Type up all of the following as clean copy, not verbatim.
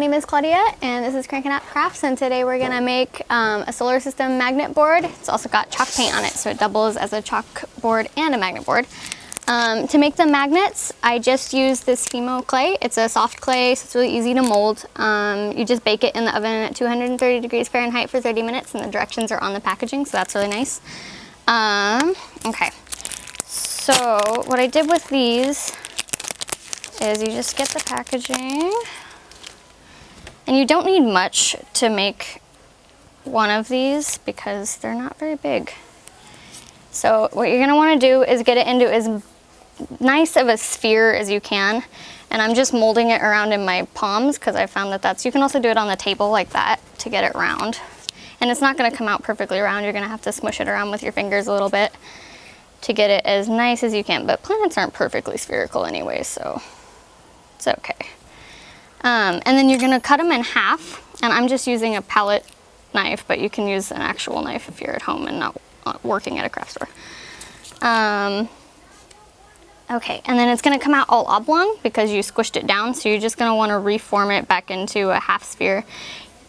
name is Claudia, and this is Crankin Crafts, and today we're gonna make a solar system magnet board. It's also got chalk paint on it, so it doubles as a chalkboard and a magnet board. To make the magnets, I just used this Fimo clay. It's a soft clay, so it's really easy to mold. You just bake it in the oven at 230 degrees Fahrenheit for 30 minutes, and the directions are on the packaging, so that's really nice. Okay, so what I did with these is you just get the packaging, and you don't need much to make one of these because they're not very big. So what you're gonna wanna do is get it into as nice of a sphere as you can, and I'm just molding it around in my palms because I found that you can also do it on the table like that to get it round. And it's not gonna come out perfectly round, you're gonna have to smush it around with your fingers a little bit to get it as nice as you can, but planets aren't perfectly spherical anyway, so it's okay. And then you're gonna cut them in half, and I'm just using a palette knife, but you can use an actual knife if you're at home and not working at a craft store. Okay, and then it's gonna come out all oblong because you squished it down, so you're just gonna wanna reform it back into a half sphere.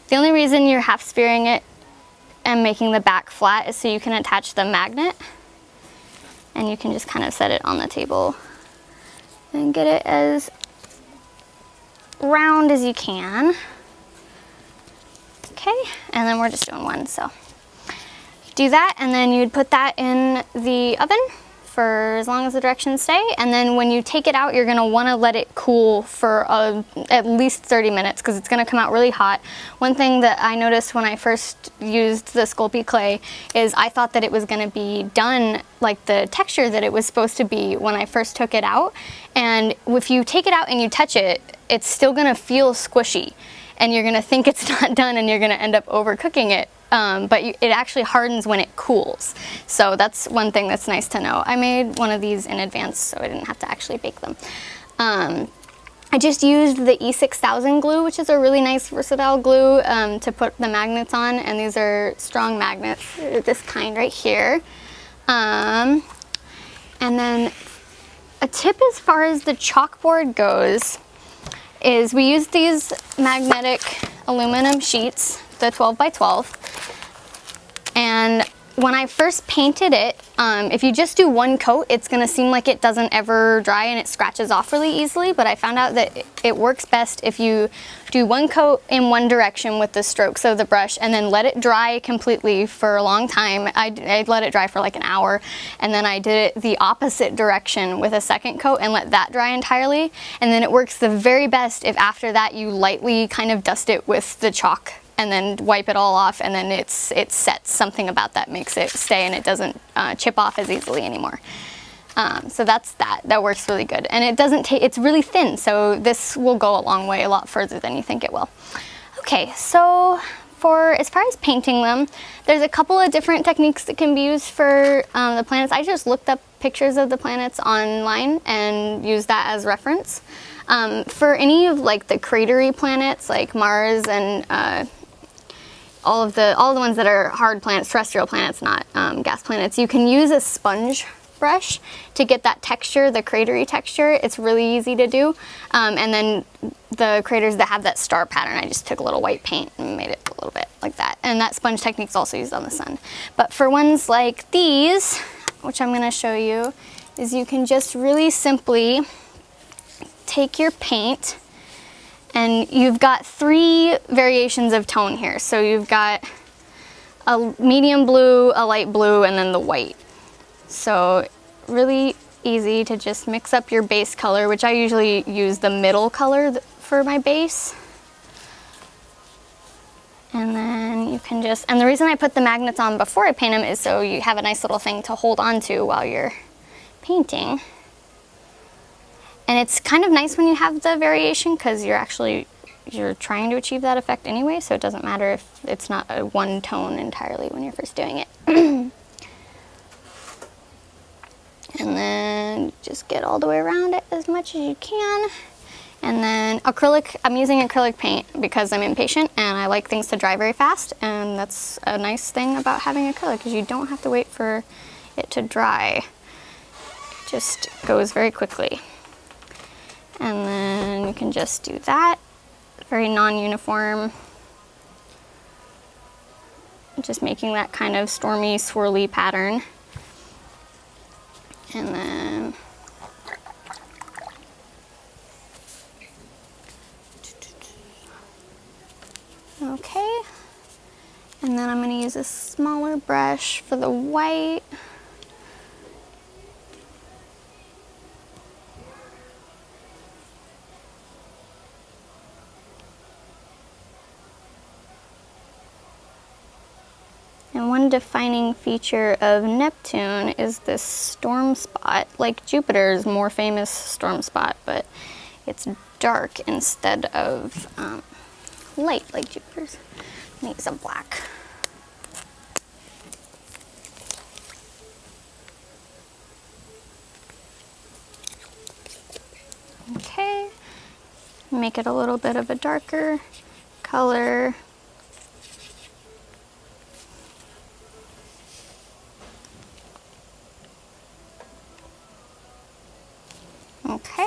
The only reason you're half spearing it and making the back flat is so you can attach the magnet, and you can just kind of set it on the table and get it as round as you can. Okay, and then we're just doing one, so do that, and then you'd put that in the oven for as long as the directions stay, and then when you take it out, you're gonna wanna let it cool for at least 30 minutes because it's gonna come out really hot. One thing that I noticed when I first used the Sculpey clay is I thought that it was gonna be done like the texture that it was supposed to be when I first took it out, and if you take it out and you touch it, it's still gonna feel squishy, and you're gonna think it's not done, and you're gonna end up overcooking it. But it actually hardens when it cools. So that's one thing that's nice to know. I made one of these in advance so I didn't have to actually bake them. I just used the E6000 glue, which is a really nice versatile glue to put the magnets on, and these are strong magnets, this kind right here. And then a tip as far as the chalkboard goes is we use these magnetic aluminum sheets, the 12 by 12. And when I first painted it, if you just do one coat, it's gonna seem like it doesn't ever dry and it scratches off really easily, but I found out that it works best if you do one coat in one direction with the strokes of the brush and then let it dry completely for a long time. I let it dry for like an hour, and then I did it the opposite direction with a second coat and let that dry entirely. And then it works the very best if after that you lightly kind of dust it with the chalk and then wipe it all off, and then it sets. Something about that makes it stay, and it doesn't chip off as easily anymore. So that's that works really good, and it doesn't take, it's really thin, so this will go a long way, a lot further than you think it will. Okay, so as far as painting them, there's a couple of different techniques that can be used for the planets. I just looked up pictures of the planets online and used that as reference. For any of like the cratery planets like Mars and all the ones that are hard planets, terrestrial planets, not gas planets, you can use a sponge brush to get that texture, the cratery texture. It's really easy to do. And then the craters that have that star pattern, I just took a little white paint and made it a little bit like that. And that sponge technique is also used on the sun. But for ones like these, which I'm gonna show you, is you can just really simply take your paint, and you've got 3 variations of tone here. So you've got a medium blue, a light blue, and then the white. So really easy to just mix up your base color, which I usually use the middle color for my base. And then you can just, and the reason I put the magnets on before I paint them is so you have a nice little thing to hold on to while you're painting. And it's kind of nice when you have the variation because you're trying to achieve that effect anyway, so it doesn't matter if it's not a one tone entirely when you're first doing it. And then just get all the way around it as much as you can. And then acrylic, I'm using acrylic paint because I'm impatient and I like things to dry very fast, and that's a nice thing about having acrylic because you don't have to wait for it to dry. It just goes very quickly. And then you can just do that very non-uniform. Just making that kind of stormy, swirly pattern. And then okay. And then I'm going to use a smaller brush for the white. And one defining feature of Neptune is this storm spot, like Jupiter's more famous storm spot, but it's dark instead of light like Jupiter's. I'm gonna use a black. Okay, make it a little bit of a darker color. Okay.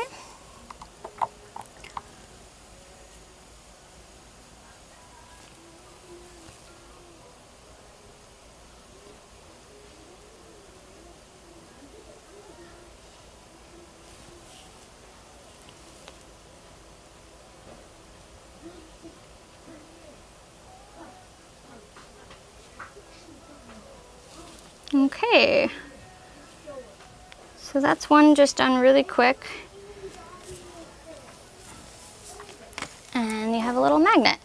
Okay. So that's one just done really quick. And you have a little magnet.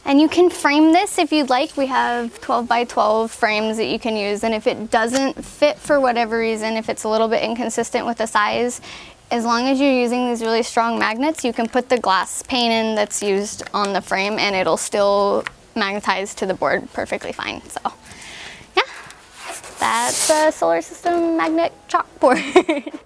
And you can frame this if you'd like. We have 12 by 12 frames that you can use, and if it doesn't fit for whatever reason, if it's a little bit inconsistent with the size, as long as you're using these really strong magnets, you can put the glass pane in that's used on the frame and it'll still magnetize to the board perfectly fine. So yeah, that's a solar system magnet chalkboard.